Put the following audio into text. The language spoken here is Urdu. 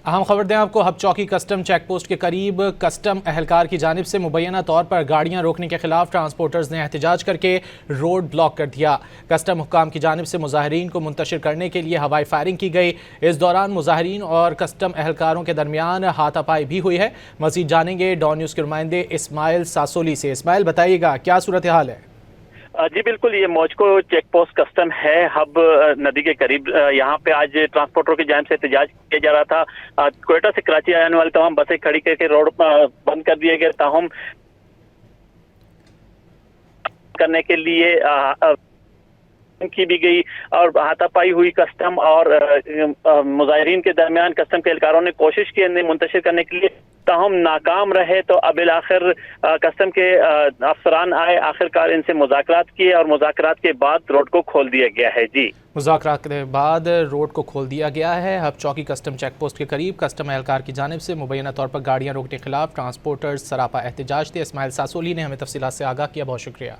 اہم خبر دیں آپ کو، ہب چوکی کسٹم چیک پوسٹ کے قریب کسٹم اہلکار کی جانب سے مبینہ طور پر گاڑیاں روکنے کے خلاف ٹرانسپورٹرز نے احتجاج کر کے روڈ بلاک کر دیا۔ کسٹم حکام کی جانب سے مظاہرین کو منتشر کرنے کے لیے ہوائی فائرنگ کی گئی۔ اس دوران مظاہرین اور کسٹم اہلکاروں کے درمیان ہاتھا پائی بھی ہوئی ہے۔ مزید جانیں گے ڈان نیوز کے نمائندے اسماعیل ساسولی سے۔ اسماعیل، بتائیے گا کیا صورتحال ہے؟ جی بالکل، یہ موجکو چیک پوسٹ کسٹم ہے ہب ندی کے قریب۔ یہاں پہ آج ٹرانسپورٹروں کی جانب سے احتجاج کیا جا رہا تھا۔ کوئٹہ سے کراچی آنے والی تمام بسیں کھڑی کر کے روڈ بند کر دیے گئے، تاہم کرنے کے لیے کی بھی گئی اور ہاتھا پائی ہوئی کسٹم اور مظاہرین کے درمیان۔ کسٹم کے اہلکاروں نے کوشش کی انہیں منتشر کرنے کے لیے، تاہم ناکام رہے، تو اب بالآخر کسٹم کے افسران آئے، آخرکار ان سے مذاکرات کیے اور مذاکرات کے بعد روڈ کو کھول دیا گیا ہے۔ جی، مذاکرات کے بعد روڈ کو کھول دیا گیا ہے۔ ہب چوکی کسٹم چیک پوسٹ کے قریب کسٹم اہلکار کی جانب سے مبینہ طور پر گاڑیاں روکنے کے خلاف ٹرانسپورٹرز سراپا احتجاج تھے۔ اسماعیل ساسولی نے ہمیں تفصیلات سے آگاہ کیا، بہت شکریہ۔